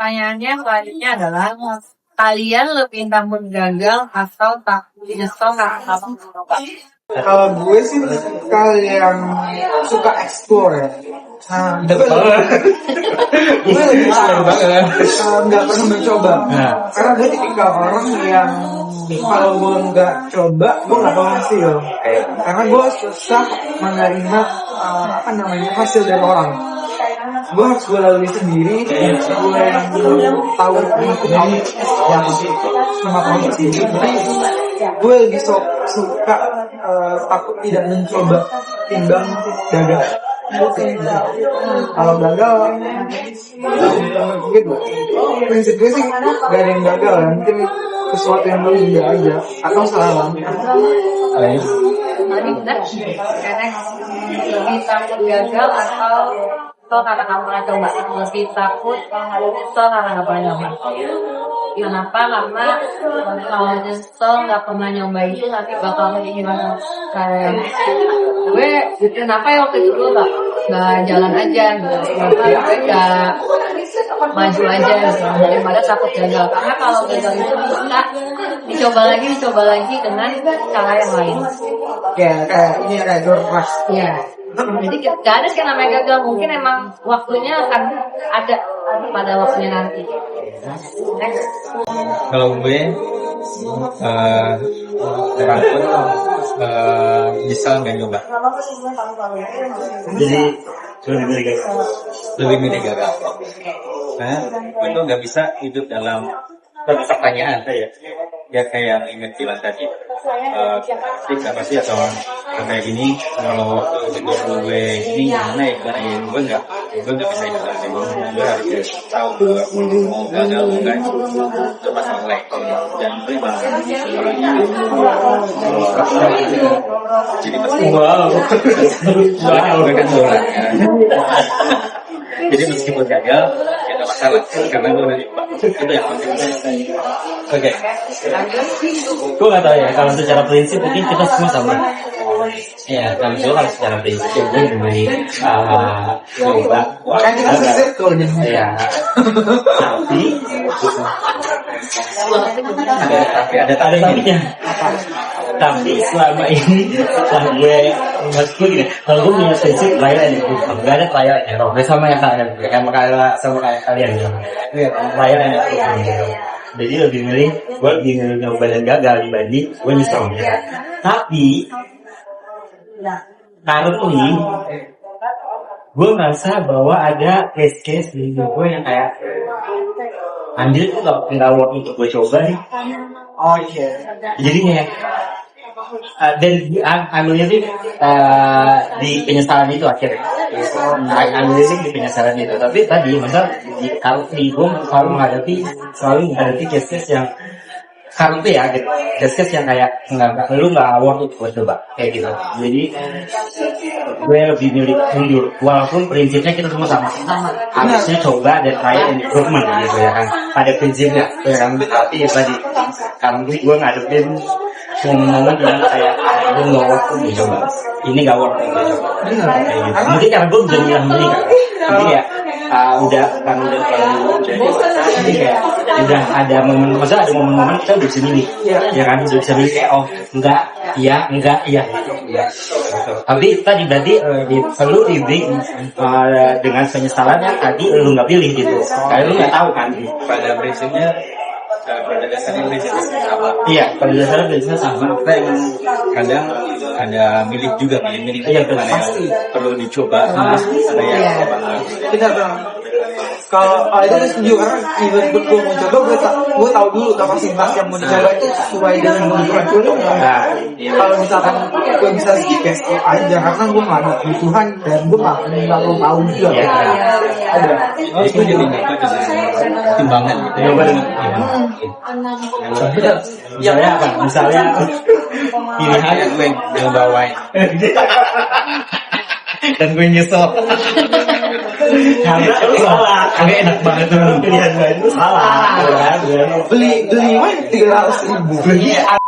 pertanyaannya selanjutnya adalah kalian lebih takut gagal atau takut nyesel karena apa mencoba? Kalau gue sih kali yang suka explore ya. Gue lebih nggak pernah mencoba. Karena gue tipikal orang yang kalau gue nggak coba, gue nggak tahu hasil. Karena gue susah menerima hasil dari orang. Gue harus gue lalui sendiri, gue yang tahu yang sama tahu sendiri. Gue lebih suka takut tidak mencoba timbang gagal. Kalau gagal, gitu. Prinsip gue sih gak ada yang gagal, mungkin sesuatu yang lu juga aja atau salah. Tadi benar, karena lebih takut gagal atau karena nggak pernah coba, lebih takut nyesel karena nggak pernah nyoba. Kenapa? Karena kalau nyesel nggak pernah nyoba itu nanti bakal kayak gimana? Kayak gue gitu, kenapa ya waktu itu gue nggak jalan aja, kenapa gue nggak maju aja daripada takut gagal. Karena kalau gagal itu bisa dicoba lagi dengan cara yang lain. Kayak ini kayak door rush. Ya. Jadi gak ada sih namanya gagal, mungkin emang waktunya akan ada pada waktunya nanti. Kalau gue takut bisa nggak nyoba. Jadi lebih milih gagal. Nah, gue tuh nggak bisa hidup dalam pertanyaan ya kayak yang ingin bilang tadi. Apa sih atau kayak gini kalau gue ini gimana ya gue nggak bisa hidup dalam itu. Gue harus tahu mau gagal enggak itu masalah lain dan terima orangnya jadi pasti gue kan orang jadi meskipun gagal ya nggak masalah karena gue udah nyoba itu yang penting. Oke. Gue nggak tahu ya kalau secara prinsip mungkin kita semua sama. Ya kalau secara prinsip gue lebih coba. Kan kita circle nih. Ya. Tapi ada tapinya. Tapi selama ini setelah gue maksud gue kalau gue punya prinsip trial and error, nggak ada trial and error. Sama yang kalian, sama kayak kalian ya. Trial and error. Jadi lebih milih gue nyoba dan gagal dibanding gue nyesel ya. Tapi currently gue merasa bahwa ada case di hidup gue yang kayak anjir itu nggak worth untuk gue coba nih. Oh iya. Jadi kayak dan ambilnya sih di penyesalan itu akhirnya. Ambilnya sih di penyesalan itu. Tapi tadi kalau di gue selalu menghadapi case yang kalau itu ya, case yang kayak lu nggak worth it buat coba kayak gitu. Jadi gue lebih milih mundur, walaupun prinsipnya kita semua sama. Harusnya coba dan try and improvement gitu ya kan. Pada prinsipnya, ya kan. Tapi ya tadi, karena gue ngadepin momen-momen yang kayak gue nggak worth it coba. Ini nggak worth it coba. Mungkin karena gue udah bilang beli kan. Jadi ya udah terlalu jadi kayak udah ada momen-momen kita udah bisa milih ya kan, udah bisa milih kayak enggak iya tapi tadi berarti perlu diberi dengan penyesalannya tadi lu nggak pilih gitu kayak lu nggak tahu kan pada prinsipnya pada dasarnya prinsipnya sama. Iya, pada dasarnya prinsipnya sama. Kadang ada milih juga milih iya, mana yang perlu dicoba, ada yang Benar dong. Kalau itu setuju karena even gue mau coba gue tahu dulu kapasitas yang mau dicoba itu sesuai dengan kebutuhan gue tuh enggak. Kalau misalkan gue bisa skip aja karena gue nggak ada kebutuhan dan gue nggak perlu tahu juga. Ada. Itu jadi timbangan gitu. Ya apa? Misalnya pilihan gue yang bawain dan gue nyesel. Karena lu salah. Agak enak banget tuh pilihan gue itu salah. Beli wine 300.000.